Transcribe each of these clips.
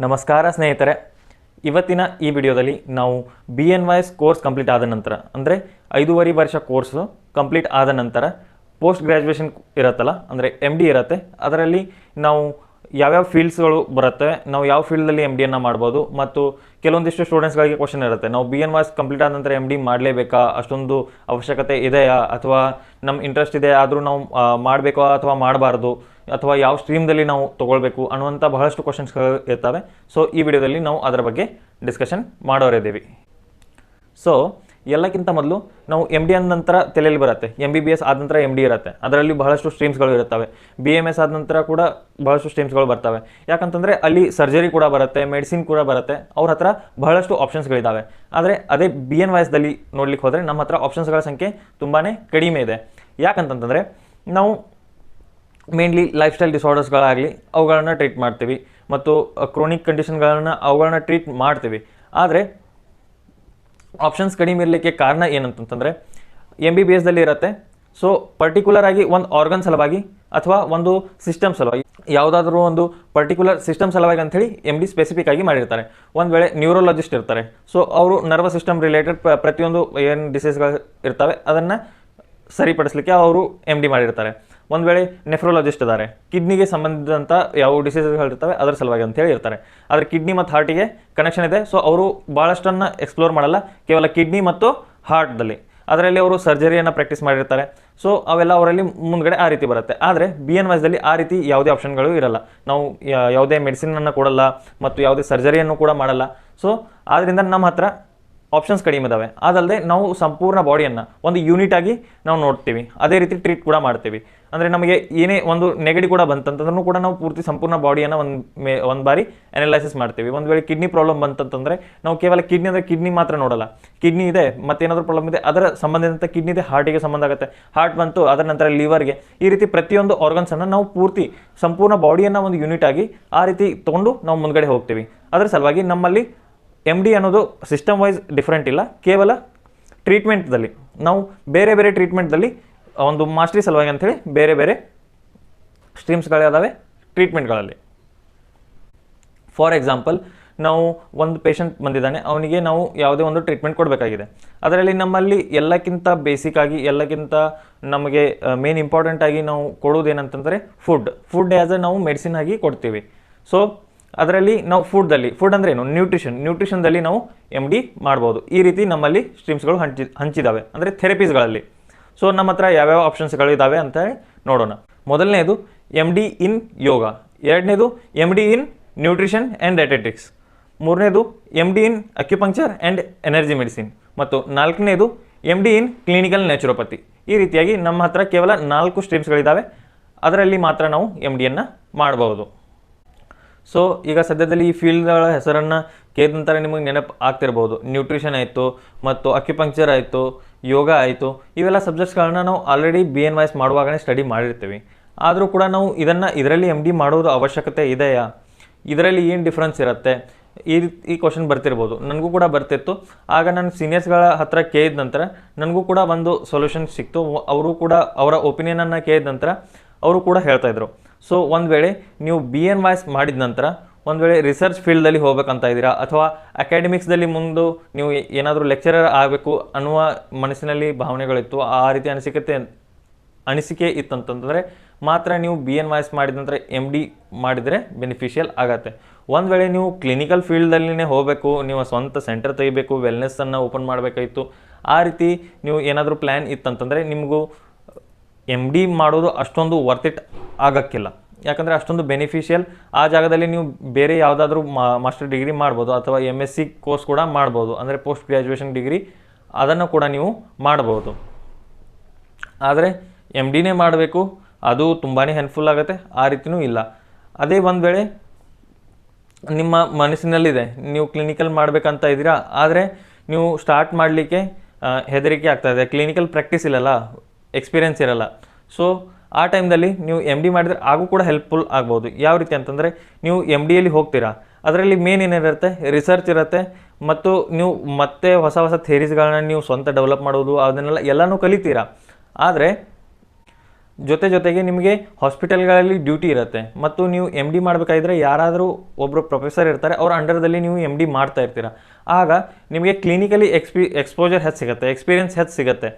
ನಮಸ್ಕಾರ ಸ್ನೇಹಿತರೆ, ಇವತ್ತಿನ ಈ ವಿಡಿಯೋದಲ್ಲಿ ನಾವು BNYS ಕೋರ್ಸ್ ಕಂಪ್ಲೀಟ್ ಆದ ನಂತರ ಅಂದರೆ 5.5 ವರ್ಷ ಕೋರ್ಸು ಕಂಪ್ಲೀಟ್ ಆದ ನಂತರ ಪೋಸ್ಟ್ ಗ್ರ್ಯಾಜುಯೇಷನ್ ಇರುತ್ತಲ್ಲ, ಅಂದರೆ MD ಇರುತ್ತೆ. ಅದರಲ್ಲಿ ನಾವು ಯಾವ್ಯಾವ ಫೀಲ್ಡ್ಸ್ಗಳು ಬರುತ್ತೆ, ನಾವು ಯಾವ ಫೀಲ್ಡಲ್ಲಿ MDಯನ್ನು ಮಾಡ್ಬೋದು, ಮತ್ತು ಕೆಲವೊಂದಿಷ್ಟು ಸ್ಟೂಡೆಂಟ್ಸ್ಗಳಿಗೆ ಕ್ವಶನ್ ಇರುತ್ತೆ, ನಾವು BNYS ಕಂಪ್ಲೀಟ್ ಆದ ನಂತರ MD ಮಾಡಲೇಬೇಕಾ, ಅಷ್ಟೊಂದು ಅವಶ್ಯಕತೆ ಇದೆಯಾ, ಅಥವಾ ನಮ್ಮ ಇಂಟ್ರೆಸ್ಟ್ ಇದೆ ಆದರೂ ನಾವು ಮಾಡಬೇಕಾ ಅಥವಾ ಮಾಡಬಾರ್ದು, ಅಥವಾ ಯಾವ ಸ್ಟ್ರೀಮ್ದಲ್ಲಿ ನಾವು ತೊಗೊಳ್ಬೇಕು ಅನ್ನುವಂಥ ಬಹಳಷ್ಟು ಕ್ವಶನ್ಸ್ಗಳು ಇರ್ತವೆ. ಸೊ ಈ ವಿಡಿಯೋದಲ್ಲಿ ನಾವು ಅದರ ಬಗ್ಗೆ ಡಿಸ್ಕಷನ್ ಮಾಡೋರಿದ್ದೀವಿ. ಸೊ ಎಲ್ಲಕ್ಕಿಂತ ಮೊದಲು ನಾವು MD ಆದ ನಂತರ ತಲೆಯಲ್ಲಿ ಬರುತ್ತೆ, MBBS ಆದ ನಂತರ MD ಇರುತ್ತೆ. ಅದರಲ್ಲಿ ಬಹಳಷ್ಟು ಸ್ಟ್ರೀಮ್ಸ್ಗಳು ಇರುತ್ತವೆ. BMS ಆದ ನಂತರ ಕೂಡ ಬಹಳಷ್ಟು ಸ್ಟ್ರೀಮ್ಸ್ಗಳು ಬರ್ತವೆ. ಯಾಕಂತಂದರೆ ಅಲ್ಲಿ ಸರ್ಜರಿ ಕೂಡ ಬರುತ್ತೆ, ಮೆಡಿಸಿನ್ ಕೂಡ ಬರುತ್ತೆ. ಅವ್ರ ಹತ್ರ ಬಹಳಷ್ಟು ಆಪ್ಷನ್ಸ್ಗಳಿದ್ದಾವೆ. ಆದರೆ ಅದೇ BNYSದಲ್ಲಿ ನೋಡ್ಲಿಕ್ಕೆ ಹೋದರೆ ನಮ್ಮ ಹತ್ರ ಆಪ್ಷನ್ಸ್ಗಳ ಸಂಖ್ಯೆ ತುಂಬಾ ಕಡಿಮೆ ಇದೆ. ಯಾಕಂತಂದರೆ ನಾವು ಮೇನ್ಲಿ ಲೈಫ್ ಸ್ಟೈಲ್ ಡಿಸಾರ್ಡರ್ಸ್ಗಳಾಗಲಿ ಅವುಗಳನ್ನು ಟ್ರೀಟ್ ಮಾಡ್ತೀವಿ, ಮತ್ತು ಕ್ರೋನಿಕ್ ಕಂಡೀಷನ್ಗಳನ್ನು ಅವುಗಳನ್ನ ಟ್ರೀಟ್ ಮಾಡ್ತೀವಿ. ಆದರೆ ಆಪ್ಷನ್ಸ್ ಕಡಿಮೆ ಇರಲಿಕ್ಕೆ ಕಾರಣ ಏನಂತಂದರೆ MBBSದಲ್ಲಿ ಇರುತ್ತೆ. ಸೊ ಪರ್ಟಿಕ್ಯುಲರ್ ಆಗಿ ಒಂದು ಆರ್ಗನ್ ಸಲುವಾಗಿ ಅಥವಾ ಒಂದು ಸಿಸ್ಟಮ್ ಸಲುವಾಗಿ, ಯಾವುದಾದ್ರೂ ಒಂದು ಪರ್ಟಿಕ್ಯುಲರ್ ಸಿಸ್ಟಮ್ ಸಲುವಾಗಿ ಅಂಥೇಳಿ MD ಸ್ಪೆಸಿಫಿಕ್ ಆಗಿ ಮಾಡಿರ್ತಾರೆ. ಒಂದು ವೇಳೆ ನ್ಯೂರೋಲಜಿಸ್ಟ್ ಇರ್ತಾರೆ, ಸೊ ಅವರು ನರ್ವಸ್ ಸಿಸ್ಟಮ್ ರಿಲೇಟೆಡ್ ಪ್ರತಿಯೊಂದು ಏನು ಡಿಸೀಸ್ಗಳು ಇರ್ತವೆ ಅದನ್ನು ಸರಿಪಡಿಸಲಿಕ್ಕೆ ಅವರು MD ಮಾಡಿರ್ತಾರೆ. ಒಂದು ವೇಳೆ ನೆಫ್ರೋಲಜಿಸ್ಟ್ ಇದ್ದಾರೆ, ಕಿಡ್ನಿಗೆ ಸಂಬಂಧಿಸಿದಂಥ ಯಾವ ಡಿಸೀಸ್ಗಳಿರ್ತವೆ ಅದರ ಸಲುವಾಗಿ ಅಂತೇಳಿ ಇರ್ತಾರೆ. ಆದರೆ ಕಿಡ್ನಿ ಮತ್ತು ಹಾರ್ಟಿಗೆ ಕನೆಕ್ಷನ್ ಇದೆ, ಸೊ ಅವರು ಭಾಳಷ್ಟನ್ನು ಎಕ್ಸ್ಪ್ಲೋರ್ ಮಾಡಲ್ಲ, ಕೇವಲ ಕಿಡ್ನಿ ಮತ್ತು ಹಾರ್ಟ್ದಲ್ಲಿ. ಅದರಲ್ಲಿ ಅವರು ಸರ್ಜರಿಯನ್ನು ಪ್ರಾಕ್ಟೀಸ್ ಮಾಡಿರ್ತಾರೆ. ಸೊ ಅವೆಲ್ಲ ಅವರಲ್ಲಿ ಮುಂದ್ಗಡೆ ಆ ರೀತಿ ಬರುತ್ತೆ. ಆದರೆ BNYSದಲ್ಲಿ ಆ ರೀತಿ ಯಾವುದೇ ಆಪ್ಷನ್ಗಳು ಇರಲ್ಲ. ನಾವು ಯಾವುದೇ ಮೆಡಿಸಿನನ್ನು ಕೊಡಲ್ಲ ಮತ್ತು ಯಾವುದೇ ಸರ್ಜರಿಯನ್ನು ಕೂಡ ಮಾಡಲ್ಲ. ಸೊ ಆದ್ದರಿಂದ ನಮ್ಮ ಹತ್ರ ಆಪ್ಷನ್ಸ್ ಕಡಿಮೆ ಇದ್ದಾವೆ. ಅದಲ್ಲದೆ ನಾವು ಸಂಪೂರ್ಣ ಬಾಡಿಯನ್ನು ಒಂದು ಯೂನಿಟ್ ಆಗಿ ನಾವು ನೋಡ್ತೀವಿ, ಅದೇ ರೀತಿ ಟ್ರೀಟ್ ಕೂಡ ಮಾಡ್ತೀವಿ. ಅಂದರೆ ನಮಗೆ ಏನೇ ಒಂದು ನೆಗಡಿ ಕೂಡ ಬಂತಂತಂದ್ರೂ ಕೂಡ ನಾವು ಪೂರ್ತಿ ಸಂಪೂರ್ಣ ಬಾಡಿಯನ್ನು ಒಂದು ಬಾರಿ ಅನಲೈಸಿಸ್ ಮಾಡ್ತೀವಿ. ಒಂದು ವೇಳೆ ಕಿಡ್ನಿ ಪ್ರಾಬ್ಲಮ್ ಬಂತಂತಂದರೆ ನಾವು ಕೇವಲ ಕಿಡ್ನಿ ಅಂದರೆ ಕಿಡ್ನಿ ಮಾತ್ರ ನೋಡಲ್ಲ, ಕಿಡ್ನಿ ಇದೆ ಮತ್ತೇನಾದರೂ ಪ್ರಾಬ್ಲಮ್ ಇದೆ ಅದರ ಸಂಬಂಧಿಸಿದಂಥ ಕಿಡ್ನಿ ಇದೆ, ಹಾರ್ಟಿಗೆ ಸಂಬಂಧ ಆಗುತ್ತೆ, ಹಾರ್ಟ್ ಬಂತು ಅದರ ನಂತರ ಲಿವರ್ಗೆ, ಈ ರೀತಿ ಪ್ರತಿಯೊಂದು ಆರ್ಗನ್ಸನ್ನು ನಾವು ಪೂರ್ತಿ ಸಂಪೂರ್ಣ ಬಾಡಿಯನ್ನು ಒಂದು ಯೂನಿಟ್ ಆಗಿ ಆ ರೀತಿ ತೊಗೊಂಡು ನಾವು ಮುಂದ್ಗಡೆ ಹೋಗ್ತೀವಿ. ಅದರ ಸಲುವಾಗಿ ನಮ್ಮಲ್ಲಿ MD ಅನ್ನೋದು ಸಿಸ್ಟಮ್ ವೈಸ್ ಡಿಫ್ರೆಂಟ್ ಇಲ್ಲ, ಕೇವಲ ಟ್ರೀಟ್ಮೆಂಟ್ದಲ್ಲಿ ನಾವು ಬೇರೆ ಬೇರೆ ಟ್ರೀಟ್ಮೆಂಟ್ದಲ್ಲಿ ಒಂದು ಮಾಸ್ಟ್ರಿ ಸಲುವಾಗಿ ಅಂಥೇಳಿ ಬೇರೆ ಬೇರೆ ಸ್ಟ್ರೀಮ್ಸ್ಗಳಿದಾವೆ ಟ್ರೀಟ್ಮೆಂಟ್ಗಳಲ್ಲಿ. ಫಾರ್ ಎಕ್ಸಾಂಪಲ್, ನಾವು ಒಂದು ಪೇಷಂಟ್ ಬಂದಿದ್ದಾನೆ, ಅವನಿಗೆ ನಾವು ಯಾವುದೇ ಒಂದು ಟ್ರೀಟ್ಮೆಂಟ್ ಕೊಡಬೇಕಾಗಿದೆ. ಅದರಲ್ಲಿ ನಮ್ಮಲ್ಲಿ ಎಲ್ಲಕ್ಕಿಂತ ಬೇಸಿಕ್ಕಾಗಿ ಎಲ್ಲಕ್ಕಿಂತ ನಮಗೆ ಮೇನ್ ಇಂಪಾರ್ಟೆಂಟ್ ಆಗಿ ನಾವು ಕೊಡೋದೇನಂತಂದರೆ ಫುಡ್ ಆ್ಯಸ್ ನಾವು ಮೆಡಿಸಿನ್ ಆಗಿ ಕೊಡ್ತೀವಿ. ಸೊ ಅದರಲ್ಲಿ ನಾವು ಫುಡ್ ಅಂದರೆ ಏನು, ನ್ಯೂಟ್ರಿಷನ್ದಲ್ಲಿ ನಾವು MD ಮಾಡ್ಬೋದು. ಈ ರೀತಿ ನಮ್ಮಲ್ಲಿ ಸ್ಟ್ರೀಮ್ಸ್ಗಳು ಹಂಚಿದ್ದಾವೆ, ಅಂದರೆ ಥೆರಪೀಸ್ಗಳಲ್ಲಿ. ಸೊ ನಮ್ಮ ಹತ್ರ ಯಾವ್ಯಾವ ಆಪ್ಷನ್ಸ್ಗಳು ಇದ್ದಾವೆ ಅಂತ ನೋಡೋಣ. ಮೊದಲನೇದು MD ಇನ್ ಯೋಗ, ಎರಡನೇದು MD in nutrition and dietetics, ಮೂರನೇದು MD in acupuncture and energy medicine, ಮತ್ತು ನಾಲ್ಕನೇದು MD ಇನ್ ಕ್ಲಿನಿಕಲ್ ನ್ಯಾಚುರೋಪತಿ. ಈ ರೀತಿಯಾಗಿ ನಮ್ಮ ಹತ್ರ ಕೇವಲ 4 ಸ್ಟ್ರೀಮ್ಸ್ಗಳಿದ್ದಾವೆ. ಅದರಲ್ಲಿ ಮಾತ್ರ ನಾವು MDಯನ್ನು ಮಾಡಬಹುದು. ಸೊ ಈಗ ಸದ್ಯದಲ್ಲಿ ಈ ಫೀಲ್ಡ್ಗಳ ಹೆಸರನ್ನು ಕೇಳಿದ ನಂತರ ನಿಮಗೆ ನೆನಪು ಆಗ್ತಿರ್ಬೋದು. ನ್ಯೂಟ್ರಿಷನ್ ಆಯಿತು, ಮತ್ತು ಅಕ್ಯುಪಂಕ್ಚರ್ ಆಯಿತು, ಯೋಗ ಆಯಿತು, ಇವೆಲ್ಲ ಸಬ್ಜೆಕ್ಟ್ಸ್ಗಳನ್ನ ನಾವು ಆಲ್ರೆಡಿ BNYS ಮಾಡುವಾಗಲೇ ಸ್ಟಡಿ ಮಾಡಿರ್ತೀವಿ. ಆದರೂ ಕೂಡ ನಾವು ಇದರಲ್ಲಿ MD ಮಾಡೋದು ಅವಶ್ಯಕತೆ ಇದೆಯಾ, ಇದರಲ್ಲಿ ಏನು ಡಿಫ್ರೆನ್ಸ್ ಇರುತ್ತೆ, ಈ ಕ್ವಶನ್ ಬರ್ತಿರ್ಬೋದು. ನನಗೂ ಕೂಡ ಬರ್ತಿತ್ತು. ಆಗ ನಾನು ಸೀನಿಯರ್ಸ್ಗಳ ಹತ್ರ ಕೇಳಿದ ನಂತರ ನನಗೂ ಕೂಡ ಒಂದು ಸೊಲ್ಯೂಷನ್ ಸಿಕ್ತು. ಅವರು ಕೂಡ ಅವರ ಒಪಿನಿಯನನ್ನು ಕೇಳಿದ ನಂತರ ಅವರು ಕೂಡ ಹೇಳ್ತಾಯಿದ್ರು. ಸೊ ಒಂದು ವೇಳೆ ನೀವು BNYS ಮಾಡಿದ ನಂತರ ಒಂದು ವೇಳೆ ರಿಸರ್ಚ್ ಫೀಲ್ಡಲ್ಲಿ ಹೋಗ್ಬೇಕಂತ ಇದ್ದೀರಾ, ಅಥವಾ ಅಕಾಡೆಮಿಕ್ಸ್ದಲ್ಲಿ ಮುಂದೆ ನೀವು ಏನಾದರೂ ಲೆಕ್ಚರರ್ ಆಗಬೇಕು ಅನ್ನುವ ಮನಸ್ಸಿನಲ್ಲಿ ಭಾವನೆಗಳಿತ್ತು, ಆ ರೀತಿ ಅನಿಸಿಕೆ ಇತ್ತಂತಂದರೆ ಮಾತ್ರ ನೀವು BNYS ಮಾಡಿದ ನಂತರ MD ಮಾಡಿದರೆ ಬೆನಿಫಿಷಿಯಲ್ ಆಗತ್ತೆ. ಒಂದು ವೇಳೆ ನೀವು ಕ್ಲಿನಿಕಲ್ ಫೀಲ್ಡಲ್ಲಿನೇ ಹೋಗಬೇಕು, ನೀವು ಸ್ವಂತ ಸೆಂಟರ್ ತೆಗಿಬೇಕು, ವೆಲ್ನೆಸ್ಸನ್ನು ಓಪನ್ ಮಾಡಬೇಕಾಯಿತು, ಆ ರೀತಿ ನೀವು ಏನಾದರೂ ಪ್ಲ್ಯಾನ್ ಇತ್ತಂತಂದರೆ ನಿಮಗೂ MD ಮಾಡೋದು ಅಷ್ಟೊಂದು ವರ್ತ್ ಇಟ್ ಆಗೋಕ್ಕಿಲ್ಲ. ಯಾಕಂದರೆ ಅಷ್ಟೊಂದು ಬೆನಿಫಿಷಿಯಲ್ ಆ ಜಾಗದಲ್ಲಿ ನೀವು ಬೇರೆ ಯಾವುದಾದ್ರೂ ಮಾಸ್ಟರ್ ಡಿಗ್ರಿ ಮಾಡ್ಬೋದು, ಅಥವಾ MSc ಕೋರ್ಸ್ ಕೂಡ ಮಾಡ್ಬೋದು, ಅಂದರೆ ಪೋಸ್ಟ್ ಗ್ರ್ಯಾಜುಯೇಷನ್ ಡಿಗ್ರಿ ಅದನ್ನು ಕೂಡ ನೀವು ಮಾಡ್ಬೋದು. ಆದರೆ MDನೇ ಮಾಡಬೇಕು, ಅದು ತುಂಬಾ ಹೆಲ್ಪ್ಫುಲ್ ಆಗುತ್ತೆ, ಆ ರೀತಿಯೂ ಇಲ್ಲ. ಅದೇ ಒಂದು ವೇಳೆ ನಿಮ್ಮ ಮನಸ್ಸಿನಲ್ಲಿದೆ ನೀವು ಕ್ಲಿನಿಕಲ್ ಮಾಡಬೇಕಂತ ಇದ್ದೀರಾ, ಆದರೆ ನೀವು ಸ್ಟಾರ್ಟ್ ಮಾಡಲಿಕ್ಕೆ ಹೆದರಿಕೆ ಆಗ್ತಾಯಿದೆ, ಕ್ಲಿನಿಕಲ್ ಪ್ರಾಕ್ಟೀಸ್ ಇಲ್ಲಲ್ಲ, ಎಕ್ಸ್ಪೀರಿಯೆನ್ಸ್ ಇರಲ್ಲ. ಸೊ ಆ ಟೈಮ್ದಲ್ಲಿ ನೀವು MD ಮಾಡಿದರೆ ಆಗೂ ಕೂಡ ಹೆಲ್ಪ್ಫುಲ್ ಆಗ್ಬೋದು. ಯಾವ ರೀತಿ ಅಂತಂದರೆ ನೀವು MDಯಲ್ಲಿ ಹೋಗ್ತೀರಾ, ಅದರಲ್ಲಿ ಮೇನ್ ಏನಿರುತ್ತೆ, ರಿಸರ್ಚ್ ಇರುತ್ತೆ, ಮತ್ತು ನೀವು ಮತ್ತೆ ಹೊಸ ಥಿಯರೀಸ್ಗಳನ್ನ ನೀವು ಸ್ವಂತ ಡೆವಲಪ್ ಮಾಡೋದು ಅದನ್ನೆಲ್ಲ ಎಲ್ಲನೂ ಕಲಿತೀರಾ. ಆದರೆ ಜೊತೆಗೆ ನಿಮಗೆ ಹಾಸ್ಪಿಟಲ್ಗಳಲ್ಲಿ ಡ್ಯೂಟಿ ಇರುತ್ತೆ ಮತ್ತು ನೀವು ಎಮ್ ಡಿ ಮಾಡಬೇಕಾದ್ರೆ ಯಾರಾದರೂ ಒಬ್ಬರು ಪ್ರೊಫೆಸರ್ ಇರ್ತಾರೆ, ಅವ್ರ ಅಂಡರ್ದಲ್ಲಿ ನೀವು ಎಮ್ ಡಿ ಮಾಡ್ತಾ ಇರ್ತೀರ. ಆಗ ನಿಮಗೆ ಕ್ಲಿನಿಕಲಿ ಎಕ್ಸ್ಪೋಜರ್ ಹೆಚ್ಚು ಸಿಗುತ್ತೆ, ಎಕ್ಸ್ಪೀರಿಯನ್ಸ್ ಹೆಚ್ಚು ಸಿಗುತ್ತೆ.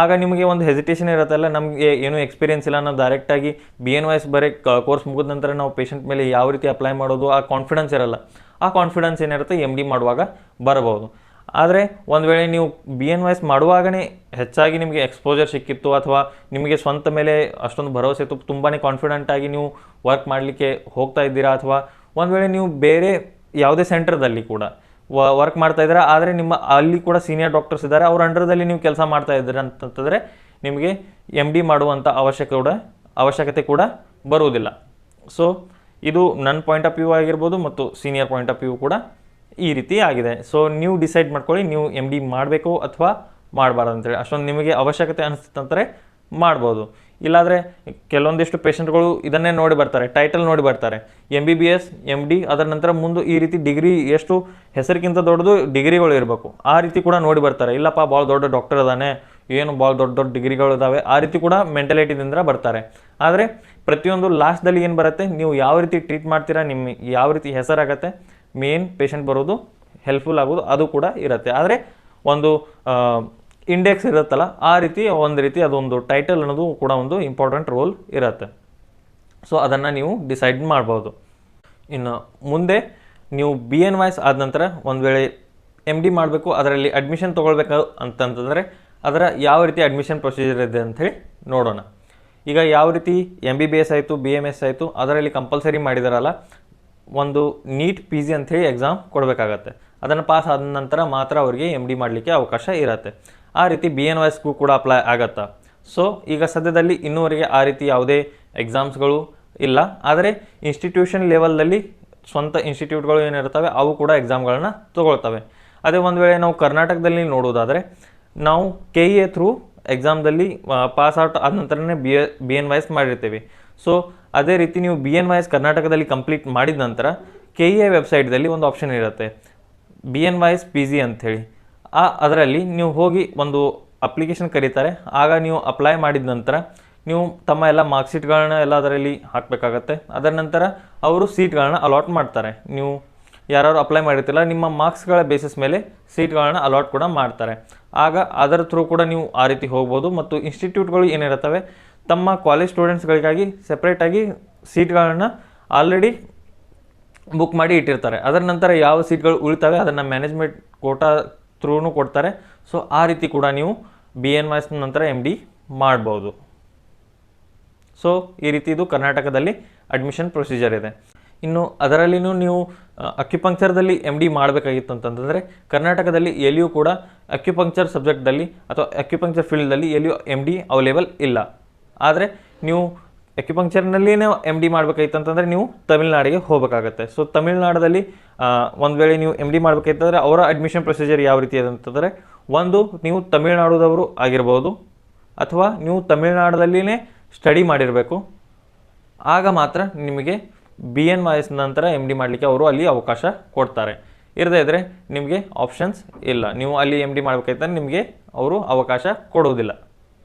ಆಗ ನಿಮಗೆ ಒಂದು ಹೆಸಿಟೇಷನ್ ಇರುತ್ತಲ್ಲ, ನಮಗೆ ಏನೂ ಎಕ್ಸ್ಪೀರಿಯನ್ಸ್ ಇಲ್ಲ, ನಾವು ಡೈರೆಕ್ಟಾಗಿ BNYS ಬರೀ ಕೋರ್ಸ್ ಮುಗಿದ ನಂತರ ನಾವು ಪೇಷಂಟ್ ಮೇಲೆ ಯಾವ ರೀತಿ ಅಪ್ಲೈ ಮಾಡೋದು, ಆ ಕಾನ್ಫಿಡೆನ್ಸ್ ಇರಲ್ಲ. ಆ ಕಾನ್ಫಿಡೆನ್ಸ್ ಏನಿರುತ್ತೆ ಎಮ್ ಡಿ ಮಾಡುವಾಗ ಬರಬಹುದು. ಆದರೆ ಒಂದು ವೇಳೆ ನೀವು BNYS ಮಾಡುವಾಗಲೇ ಹೆಚ್ಚಾಗಿ ನಿಮಗೆ ಎಕ್ಸ್ಪೋಜರ್ ಸಿಕ್ಕಿತ್ತು ಅಥವಾ ನಿಮಗೆ ಸ್ವಂತ ಮೇಲೆ ಅಷ್ಟೊಂದು ಭರವಸೆ ಇತ್ತು, ತುಂಬಾ ಕಾನ್ಫಿಡೆಂಟಾಗಿ ನೀವು ವರ್ಕ್ ಮಾಡಲಿಕ್ಕೆ ಹೋಗ್ತಾ ಇದ್ದೀರಾ, ಅಥವಾ ಒಂದು ವೇಳೆ ನೀವು ಬೇರೆ ಯಾವುದೇ ಸೆಂಟರ್ದಲ್ಲಿ ಕೂಡ ವರ್ಕ್ ಮಾಡ್ತಾ ಇದ್ದೀರಾ, ಆದರೆ ನಿಮ್ಮ ಅಲ್ಲಿ ಕೂಡ ಸೀನಿಯರ್ ಡಾಕ್ಟರ್ಸ್ ಇದ್ದಾರೆ, ಅವ್ರ ಅಂಡರ್ದಲ್ಲಿ ನೀವು ಕೆಲಸ ಮಾಡ್ತಾ ಇದ್ದೀರಾ ಅಂತಂತಂದರೆ ನಿಮಗೆ ಎಮ್ ಡಿ ಮಾಡುವಂಥ ಅವಶ್ಯಕತೆ ಕೂಡ ಬರುವುದಿಲ್ಲ. ಸೊ ಇದು ನನ್ನ ಪಾಯಿಂಟ್ ಆಫ್ ವ್ಯೂ ಆಗಿರ್ಬೋದು ಮತ್ತು ಸೀನಿಯರ್ ಪಾಯಿಂಟ್ ಆಫ್ ವ್ಯೂ ಕೂಡ ಈ ರೀತಿ ಆಗಿದೆ. ಸೊ ನೀವು ಡಿಸೈಡ್ ಮಾಡ್ಕೊಳ್ಳಿ, ನೀವು ಎಮ್ ಡಿ ಮಾಡಬೇಕು ಅಥವಾ ಮಾಡಬಾರ್ದು ಅಂತೇಳಿ. ಅಷ್ಟೊಂದು ನಿಮಗೆ ಅವಶ್ಯಕತೆ ಅನಿಸ್ತಂದರೆ ಮಾಡ್ಬೋದು. ಇಲ್ಲಾಂದರೆ ಕೆಲವೊಂದಿಷ್ಟು ಪೇಷಂಟ್ಗಳು ಇದನ್ನೇ ನೋಡಿ ಬರ್ತಾರೆ, ಟೈಟಲ್ ನೋಡಿ ಬರ್ತಾರೆ, MBBS MD, ಅದರ ನಂತರ ಮುಂದೆ ಈ ರೀತಿ ಡಿಗ್ರಿ, ಎಷ್ಟು ಹೆಸರಿಗಿಂತ ದೊಡ್ಡದು ಡಿಗ್ರಿಗಳು ಇರಬೇಕು, ಆ ರೀತಿ ಕೂಡ ನೋಡಿ ಬರ್ತಾರೆ. ಇಲ್ಲಪ್ಪ ಭಾಳ ದೊಡ್ಡ ಡಾಕ್ಟರ್ ಅದಾನೆ, ಏನು ಭಾಳ ದೊಡ್ಡ ದೊಡ್ಡ ಡಿಗ್ರಿಗಳು ಇದ್ದಾವೆ, ಆ ರೀತಿ ಕೂಡ ಮೆಂಟಾಲಿಟಿದಿಂದ ಬರ್ತಾರೆ. ಆದರೆ ಪ್ರತಿಯೊಂದು ಲಾಸ್ಟ್ದಲ್ಲಿ ಏನು ಬರುತ್ತೆ, ನೀವು ಯಾವ ರೀತಿ ಟ್ರೀಟ್ ಮಾಡ್ತೀರಾ, ನಿಮ್ಮ ಯಾವ ರೀತಿ ಹೆಸರಾಗತ್ತೆ, ಮೇನ್ ಪೇಷಂಟ್ ಬರೋದು, ಹೆಲ್ಪ್ಫುಲ್ ಆಗೋದು ಅದು ಕೂಡ ಇರುತ್ತೆ. ಆದರೆ ಒಂದು ಇಂಡೆಕ್ಸ್ ಇರುತ್ತಲ್ಲ, ಆ ರೀತಿ ಒಂದು ರೀತಿ ಅದೊಂದು ಟೈಟಲ್ ಅನ್ನೋದು ಕೂಡ ಒಂದು ಇಂಪಾರ್ಟೆಂಟ್ ರೋಲ್ ಇರುತ್ತೆ. ಸೊ ಅದನ್ನು ನೀವು ಡಿಸೈಡ್ ಮಾಡ್ಬೋದು. ಇನ್ನು ಮುಂದೆ ನೀವು BNYS ಆದ ನಂತರ ಒಂದು ವೇಳೆ MD ಮಾಡಬೇಕು, ಅದರಲ್ಲಿ ಅಡ್ಮಿಷನ್ ತೊಗೊಳ್ಬೇಕು ಅಂತಂತಂದರೆ ಅದರ ಯಾವ ರೀತಿ ಅಡ್ಮಿಷನ್ ಪ್ರೊಸೀಜರ್ ಇದೆ ಅಂಥೇಳಿ ನೋಡೋಣ. ಈಗ ಯಾವ ರೀತಿ MBBS ಆಯಿತು, BMS ಆಯಿತು, ಅದರಲ್ಲಿ ಕಂಪಲ್ಸರಿ ಮಾಡಿದಾರಲ್ಲ, ಒಂದು ನೀಟ್ PG ಅಂಥೇಳಿ ಎಕ್ಸಾಮ್ ಕೊಡಬೇಕಾಗತ್ತೆ. ಅದನ್ನು ಪಾಸ್ ಆದ ನಂತರ ಮಾತ್ರ ಅವರಿಗೆ MD ಮಾಡಲಿಕ್ಕೆ ಅವಕಾಶ ಇರುತ್ತೆ. ಆ ರೀತಿ BNYSಗೂ ಕೂಡ ಅಪ್ಲೈ ಆಗತ್ತಾ? ಸೊ ಈಗ ಸದ್ಯದಲ್ಲಿ ಇನ್ನೂವರೆಗೆ ಆ ರೀತಿ ಯಾವುದೇ ಎಕ್ಸಾಮ್ಸ್ಗಳು ಇಲ್ಲ. ಆದರೆ ಇನ್ಸ್ಟಿಟ್ಯೂಷನ್ ಲೆವೆಲ್ನಲ್ಲಿ ಸ್ವಂತ ಇನ್ಸ್ಟಿಟ್ಯೂಟ್ಗಳು ಏನಿರ್ತವೆ ಅವು ಕೂಡ ಎಕ್ಸಾಮ್ಗಳನ್ನ ತೊಗೊಳ್ತವೆ. ಅದೇ ಒಂದು ವೇಳೆ ನಾವು ಕರ್ನಾಟಕದಲ್ಲಿ ನೋಡೋದಾದರೆ ನಾವು KEA ಥ್ರೂ ಎಕ್ಸಾಮ್ದಲ್ಲಿ ಪಾಸ್ ಔಟ್ ಆದ ನಂತರನೇ BNYS ಮಾಡಿರ್ತೀವಿ. ಸೊ ಅದೇ ರೀತಿ ನೀವು BNYS ಕರ್ನಾಟಕದಲ್ಲಿ ಕಂಪ್ಲೀಟ್ ಮಾಡಿದ ನಂತರ KEA ವೆಬ್ಸೈಟ್ದಲ್ಲಿ ಒಂದು ಆಪ್ಷನ್ ಇರುತ್ತೆ, BNYS PG ಅಂಥೇಳಿ. ಅದರಲ್ಲಿ ನೀವು ಹೋಗಿ ಒಂದು ಅಪ್ಲಿಕೇಶನ್ ಕರೀತಾರೆ. ಆಗ ನೀವು ಅಪ್ಲೈ ಮಾಡಿದ ನಂತರ ನೀವು ತಮ್ಮ ಎಲ್ಲ ಮಾರ್ಕ್ಶೀಟ್ಗಳನ್ನ ಎಲ್ಲ ಅದರಲ್ಲಿ ಹಾಕಬೇಕಾಗತ್ತೆ. ಅದರ ನಂತರ ಅವರು ಸೀಟ್ಗಳನ್ನ ಅಲಾಟ್ ಮಾಡ್ತಾರೆ. ನೀವು ಯಾರು ಅಪ್ಲೈ ಮಾಡಿರ್ತಿಲ್ಲ, ನಿಮ್ಮ ಮಾರ್ಕ್ಸ್ಗಳ ಬೇಸಿಸ್ ಮೇಲೆ ಸೀಟ್ಗಳನ್ನ ಅಲಾಟ್ ಕೂಡ ಮಾಡ್ತಾರೆ. ಆಗ ಅದರ ಥ್ರೂ ಕೂಡ ನೀವು ಆ ರೀತಿ ಹೋಗ್ಬೋದು. ಮತ್ತು ಇನ್ಸ್ಟಿಟ್ಯೂಟ್ಗಳು ಏನಿರ್ತವೆ ತಮ್ಮ ಕಾಲೇಜ್ ಸ್ಟೂಡೆಂಟ್ಸ್ಗಳಿಗಾಗಿ ಸೆಪ್ರೇಟಾಗಿ ಸೀಟ್ಗಳನ್ನು ಆಲ್ರೆಡಿ ಬುಕ್ ಮಾಡಿ ಇಟ್ಟಿರ್ತಾರೆ. ಅದರ ನಂತರ ಯಾವ ಸೀಟ್ಗಳು ಉಳಿತವೆ ಅದನ್ನು ಮ್ಯಾನೇಜ್ಮೆಂಟ್ ಕೋಟಾ ಥ್ರೂನು ಕೊಡ್ತಾರೆ. ಸೊ ಆ ರೀತಿ ಕೂಡ ನೀವು BNYS ನಂತರ MD ಮಾಡ್ಬೋದು. ಸೊ ಈ ರೀತಿ ಇದು ಕರ್ನಾಟಕದಲ್ಲಿ ಅಡ್ಮಿಷನ್ ಪ್ರೊಸೀಜರ್ ಇದೆ. ಇನ್ನು ಅದರಲ್ಲಿನೂ ನೀವು ಅಕ್ಯುಪಂಕ್ಚರ್ದಲ್ಲಿ MD ಮಾಡಬೇಕಾಗಿತ್ತು ಅಂತಂದರೆ ಕರ್ನಾಟಕದಲ್ಲಿ ಎಲ್ಲಿಯೂ ಕೂಡ ಅಕ್ಯುಪಂಕ್ಚರ್ ಸಬ್ಜೆಕ್ಟ್ದಲ್ಲಿ ಅಥವಾ ಅಕ್ಯುಪಂಕ್ಚರ್ ಫೀಲ್ಡಲ್ಲಿ ಎಲ್ಲಿಯೂ MD ಅವೈಲೇಬಲ್ ಇಲ್ಲ. ಆದರೆ ನೀವು ಅಕ್ಯುಪಂಕ್ಚರ್ನಲ್ಲಿ MD ಮಾಡಬೇಕಾಗಿತ್ತು ಅಂತಂದರೆ ನೀವು ತಮಿಳ್ನಾಡಿಗೆ ಹೋಗಬೇಕಾಗತ್ತೆ. ಸೊ ತಮಿಳ್ನಾಡಲ್ಲಿ ಒಂದು ವೇಳೆ ನೀವು MD ಮಾಡಬೇಕಾಗಿತ್ತಂದರೆ ಅವರ ಅಡ್ಮಿಷನ್ ಪ್ರೊಸೀಜರ್ ಯಾವ ರೀತಿ ಇದೆ ಅಂತಂದರೆ, ಒಂದು ನೀವು ತಮಿಳ್ನಾಡುದವರು ಆಗಿರ್ಬೋದು ಅಥವಾ ನೀವು ತಮಿಳ್ನಾಡಲ್ಲಿನೇ ಸ್ಟಡಿ ಮಾಡಿರಬೇಕು. ಆಗ ಮಾತ್ರ ನಿಮಗೆ BNYS ನಂತರ MD ಮಾಡಲಿಕ್ಕೆ ಅವರು ಅಲ್ಲಿ ಅವಕಾಶ ಕೊಡ್ತಾರೆ. ಇರದೇ ಇದ್ದರೆ ನಿಮಗೆ ಆಪ್ಷನ್ಸ್ ಇಲ್ಲ. ನೀವು ಅಲ್ಲಿ MD ಮಾಡಬೇಕಾಯ್ತಂದ್ರೆ ನಿಮಗೆ ಅವರು ಅವಕಾಶ ಕೊಡುವುದಿಲ್ಲ.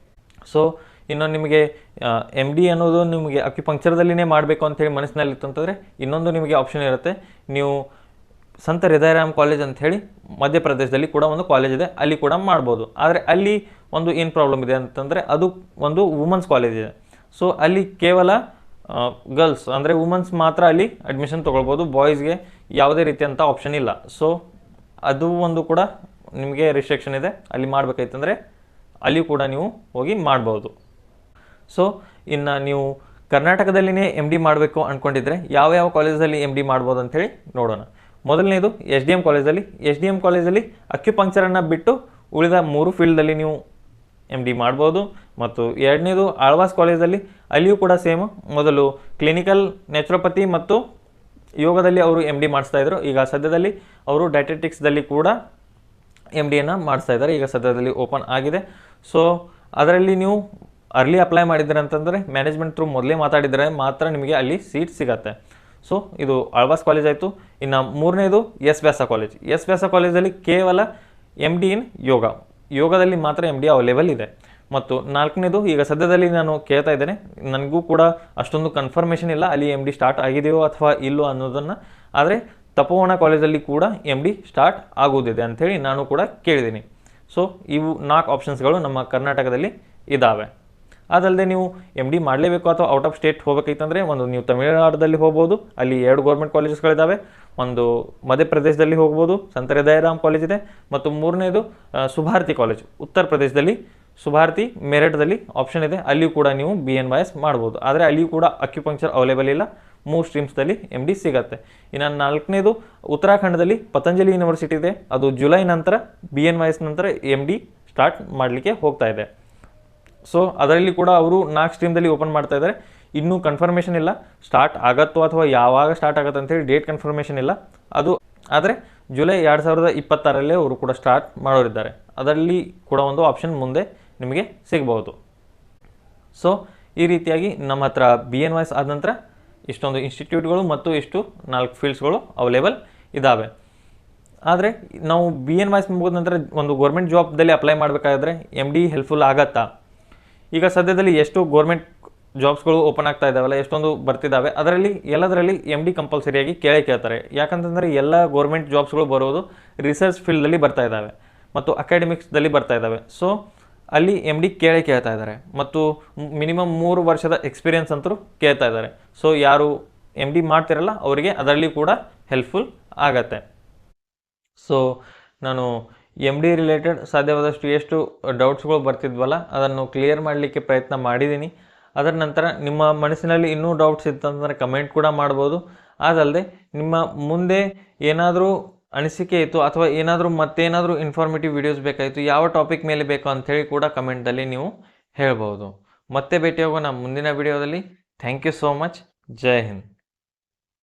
ಸೊ ಇನ್ನು ನಿಮಗೆ MD ಅನ್ನೋದು ನಿಮಗೆ ಅಕ್ಯುಪಂಕ್ಚರ್ದಲ್ಲಿನೇ ಮಾಡಬೇಕು ಅಂಥೇಳಿ ಮನಸ್ಸಿನಲ್ಲಿತ್ತು ಅಂತಂದರೆ ಇನ್ನೊಂದು ನಿಮಗೆ ಆಪ್ಷನ್ ಇರುತ್ತೆ. ನೀವು ಸಂತ ಹೃದಯರಾಮ್ ಕಾಲೇಜ್ ಅಂಥೇಳಿ ಮಧ್ಯಪ್ರದೇಶದಲ್ಲಿ ಕೂಡ ಒಂದು ಕಾಲೇಜ್ ಇದೆ, ಅಲ್ಲಿ ಕೂಡ ಮಾಡ್ಬೋದು. ಆದರೆ ಅಲ್ಲಿ ಒಂದು ಏನು ಪ್ರಾಬ್ಲಮ್ ಇದೆ ಅಂತಂದರೆ ಅದು ಒಂದು ವುಮೆನ್ಸ್ ಕಾಲೇಜ್ ಇದೆ. ಸೊ ಅಲ್ಲಿ ಕೇವಲ ಗರ್ಲ್ಸ್ ಅಂದರೆ ವುಮೆನ್ಸ್ ಮಾತ್ರ ಅಲ್ಲಿ ಅಡ್ಮಿಷನ್ ತೊಗೊಳ್ಬೋದು, ಬಾಯ್ಸ್ಗೆ ಯಾವುದೇ ರೀತಿಯಂಥ ಆಪ್ಷನ್ ಇಲ್ಲ. ಸೊ ಅದು ಒಂದು ಕೂಡ ನಿಮಗೆ ರಿಸ್ಟ್ರಿಕ್ಷನ್ ಇದೆ. ಅಲ್ಲಿ ಮಾಡಬೇಕಾಯ್ತಂದರೆ ಅಲ್ಲಿ ಕೂಡ ನೀವು ಹೋಗಿ ಮಾಡ್ಬೋದು. ಸೊ ಇನ್ನು ನೀವು ಕರ್ನಾಟಕದಲ್ಲಿನೇ MD ಮಾಡಬೇಕು ಅಂದ್ಕೊಂಡಿದ್ರೆ ಯಾವ ಕಾಲೇಜಲ್ಲಿ MD ಮಾಡ್ಬೋದು ಅಂಥೇಳಿ ನೋಡೋಣ. ಮೊದಲನೇದು SDM ಕಾಲೇಜಲ್ಲಿ. SDM ಕಾಲೇಜಲ್ಲಿ ಅಕ್ಯುಪಂಕ್ಚರನ್ನು ಬಿಟ್ಟು ಉಳಿದ 3 ಫೀಲ್ಡಲ್ಲಿ ನೀವು MD ಮಾಡ್ಬೋದು. ಮತ್ತು ಎರಡನೇದು ಆಳ್ವಾಸ್ ಕಾಲೇಜಲ್ಲಿ, ಅಲ್ಲಿಯೂ ಕೂಡ ಸೇಮ್. ಮೊದಲು ಕ್ಲಿನಿಕಲ್ ನ್ಯಾಚುರೋಪತಿ ಮತ್ತು ಯೋಗದಲ್ಲಿ ಅವರು MD ಮಾಡಿಸ್ತಾಯಿದ್ರು. ಈಗ ಸದ್ಯದಲ್ಲಿ ಅವರು ಡಯಟೆಟಿಕ್ಸ್ದಲ್ಲಿ ಕೂಡ MDಯನ್ನು ಮಾಡಿಸ್ತಾ ಇದ್ದಾರೆ. ಈಗ ಸದ್ಯದಲ್ಲಿ ಓಪನ್ ಆಗಿದೆ. ಸೊ ಅದರಲ್ಲಿ ನೀವು ಅರ್ಲಿ ಅಪ್ಲೈ ಮಾಡಿದ್ರೆ ಅಂತಂದರೆ ಮ್ಯಾನೇಜ್ಮೆಂಟ್ ಥ್ರೂ ಮೊದಲೇ ಮಾತಾಡಿದರೆ ಮಾತ್ರ ನಿಮಗೆ ಅಲ್ಲಿ ಸೀಟ್ ಸಿಗತ್ತೆ. ಸೊ ಇದು ಆಳ್ವಾಸ್ ಕಾಲೇಜ್ ಆಯಿತು. ಇನ್ನು ಮೂರನೇದು ಎಸ್ ವ್ಯಾಸ ಕಾಲೇಜ್. ಎಸ್ ವ್ಯಾಸ ಕಾಲೇಜಲ್ಲಿ ಕೇವಲ MD ಇನ್ ಯೋಗದಲ್ಲಿ ಮಾತ್ರ MD ಅವೈಲೇಬಲ್ ಇದೆ. ಮತ್ತು ನಾಲ್ಕನೇದು ಈಗ ಸದ್ಯದಲ್ಲಿ ನಾನು ಕೇಳ್ತಾ ಇದ್ದೇನೆ, ನನಗೂ ಕೂಡ ಅಷ್ಟೊಂದು ಕನ್ಫರ್ಮೇಷನ್ ಇಲ್ಲ ಅಲ್ಲಿ ಎಮ್ ಡಿ ಸ್ಟಾರ್ಟ್ ಆಗಿದೆಯೋ ಅಥವಾ ಇಲ್ಲೋ ಅನ್ನೋದನ್ನು. ಆದರೆ ತಪೋವನ ಕಾಲೇಜಲ್ಲಿ ಕೂಡ ಎಮ್ ಡಿ ಸ್ಟಾರ್ಟ್ ಆಗುವುದಿದೆ ಅಂಥೇಳಿ ನಾನು ಕೂಡ ಕೇಳಿದ್ದೀನಿ. ಸೊ ಇವು 4 ಆಪ್ಷನ್ಸ್ಗಳು ನಮ್ಮ ಕರ್ನಾಟಕದಲ್ಲಿ ಇದ್ದಾವೆ. ಅದಲ್ಲದೆ ನೀವು ಎಮ್ ಡಿ ಮಾಡಲೇಬೇಕು ಅಥವಾ ಔಟ್ ಆಫ್ ಸ್ಟೇಟ್ ಹೋಗಬೇಕೈತಂದರೆ ಒಂದು ನೀವು ತಮಿಳುನಾಡಲ್ಲಿ ಹೋಗ್ಬೋದು, ಅಲ್ಲಿ 2 ಗೌರ್ಮೆಂಟ್ ಕಾಲೇಜಸ್ಗಳಿದ್ದಾವೆ. ಒಂದು ಮಧ್ಯಪ್ರದೇಶದಲ್ಲಿ ಹೋಗ್ಬೋದು, ಸಂತ ಹೃದಯರಾಮ್ ಕಾಲೇಜ್ ಇದೆ, ಮತ್ತು ಮೂರನೇದು ಸುಭಾರತಿ ಕಾಲೇಜ್ ಉತ್ತರ ಪ್ರದೇಶದಲ್ಲಿ, ಸುಭಾರತಿ ಮೇರಠದಲ್ಲಿ ಆಪ್ಷನ್ ಇದೆ, ಅಲ್ಲಿಯೂ ಕೂಡ ನೀವು BNYS ಮಾಡ್ಬೋದು. ಆದರೆ ಅಲ್ಲಿಯೂ ಕೂಡ ಅಕ್ಯುಪಂಕ್ಚರ್ ಅವೈಲೇಬಲ್ ಇಲ್ಲ, 3 ಸ್ಟ್ರೀಮ್ಸ್ದಲ್ಲಿ ಎಮ್ ಡಿ ಸಿಗುತ್ತೆ. ಇನ್ನು 4ನೇದು ಉತ್ತರಾಖಂಡದಲ್ಲಿ ಪತಂಜಲಿ ಯೂನಿವರ್ಸಿಟಿ ಇದೆ, ಅದು ಜುಲೈ ನಂತರ BNYS ನಂತರ ಎಮ್ ಡಿ ಸ್ಟಾರ್ಟ್ ಮಾಡಲಿಕ್ಕೆ ಹೋಗ್ತಾ ಇದೆ. ಸೊ ಅದರಲ್ಲಿ ಕೂಡ ಅವರು 4 ಸ್ಟ್ರೀಮ್ದಲ್ಲಿ ಓಪನ್ ಮಾಡ್ತಾ ಇದ್ದಾರೆ. ಇನ್ನೂ ಕನ್ಫರ್ಮೇಷನ್ ಇಲ್ಲ ಸ್ಟಾರ್ಟ್ ಆಗತ್ತೋ ಅಥವಾ ಯಾವಾಗ ಸ್ಟಾರ್ಟ್ ಆಗುತ್ತೆ ಅಂತೇಳಿ ಡೇಟ್ ಕನ್ಫರ್ಮೇಷನ್ ಇಲ್ಲ ಅದು. ಆದರೆ ಜುಲೈ 2026 ಅವರು ಕೂಡ ಸ್ಟಾರ್ಟ್ ಮಾಡೋರಿದ್ದಾರೆ. ಅದರಲ್ಲಿ ಕೂಡ ಒಂದು ಆಪ್ಷನ್ ಮುಂದೆ ನಿಮಗೆ ಸಿಗಬಹುದು. ಸೊ ಈ ರೀತಿಯಾಗಿ ನಮ್ಮ ಹತ್ರ BNYS ಆದ ನಂತರ ಇಷ್ಟೊಂದು ಇನ್ಸ್ಟಿಟ್ಯೂಟ್ಗಳು ಮತ್ತು ಇಷ್ಟು 4 ಫೀಲ್ಡ್ಸ್ಗಳು ಅವೈಲೇಬಲ್ ಇದ್ದಾವೆ. ಆದರೆ ನಾವು BNYS ಮುಗಿದ ನಂತರ ಒಂದು ಗೌರ್ಮೆಂಟ್ ಜಾಬ್ದಲ್ಲಿ ಅಪ್ಲೈ ಮಾಡಬೇಕಾದ್ರೆ ಎಮ್ ಡಿ ಹೆಲ್ಪ್ಫುಲ್ ಆಗತ್ತಾ? ಈಗ ಸದ್ಯದಲ್ಲಿ ಎಷ್ಟು ಗೌರ್ಮೆಂಟ್ ಜಾಬ್ಸ್ಗಳು ಓಪನ್ ಆಗ್ತಾ ಇದ್ದಾವಲ್ಲ, ಎಷ್ಟೊಂದು ಬರ್ತಿದ್ದಾವೆ, ಅದರಲ್ಲಿ ಎಲ್ಲದರಲ್ಲಿ ಎಮ್ ಡಿ ಕಂಪಲ್ಸರಿಯಾಗಿ ಕೇಳ್ತಾರೆ. ಯಾಕಂತಂದರೆ ಎಲ್ಲ ಗೌರ್ಮೆಂಟ್ ಜಾಬ್ಸ್ಗಳು ಬರೋದು ರಿಸರ್ಚ್ ಫೀಲ್ಡಲ್ಲಿ ಬರ್ತಾ ಇದ್ದಾವೆ ಮತ್ತು ಅಕಾಡೆಮಿಕ್ಸ್ದಲ್ಲಿ ಬರ್ತಾ ಇದ್ದಾವೆ. ಸೊ ಅಲ್ಲಿ ಎಮ್ ಡಿ ಕೇಳ್ತಾ ಇದ್ದಾರೆ ಮತ್ತು ಮಿನಿಮಮ್ 3 ವರ್ಷದ ಎಕ್ಸ್ಪೀರಿಯನ್ಸ್ ಅಂತೂ ಕೇಳ್ತಾ ಇದ್ದಾರೆ. ಸೊ ಯಾರು ಎಮ್ ಡಿ ಮಾಡ್ತಿರಲ್ಲ ಅವರಿಗೆ ಅದರಲ್ಲಿ ಕೂಡ ಹೆಲ್ಪ್ಫುಲ್ ಆಗತ್ತೆ. ಸೊ ನಾನು ಎಮ್ ಡಿ ರಿಲೇಟೆಡ್ ಸಾಧ್ಯವಾದಷ್ಟು ಎಷ್ಟು ಡೌಟ್ಸ್ಗಳು ಬರ್ತಿದ್ವಲ್ಲ ಅದನ್ನು ಕ್ಲಿಯರ್ ಮಾಡಲಿಕ್ಕೆ ಪ್ರಯತ್ನ ಮಾಡಿದ್ದೀನಿ. ಅದರ ನಂತರ ನಿಮ್ಮ ಮನಸ್ಸಿನಲ್ಲಿ ಇನ್ನೂ ಡೌಟ್ಸ್ ಇತ್ತಂದರೆ ಕಮೆಂಟ್ ಕೂಡ ಮಾಡ್ಬೋದು. ಅದಲ್ಲದೆ ನಿಮ್ಮ ಮುಂದೆ ಏನಾದರೂ ಅನಿಸಿಕೆ ಇತ್ತು ಅಥವಾ ಏನಾದರೂ ಮತ್ತೇನಾದರೂ ಇನ್ಫಾರ್ಮೇಟಿವ್ ವಿಡಿಯೋಸ್ ಬೇಕಾಯಿತು, ಯಾವ ಟಾಪಿಕ್ ಮೇಲೆ ಬೇಕು ಅಂಥೇಳಿ ಕೂಡ ಕಮೆಂಟಲ್ಲಿ ನೀವು ಹೇಳ್ಬೋದು. ಮತ್ತೆ ಭೇಟಿಯಾಗೋ ನಮ್ಮ ಮುಂದಿನ ವಿಡಿಯೋದಲ್ಲಿ. Thank you so much. ಜೈ ಹಿಂದ್.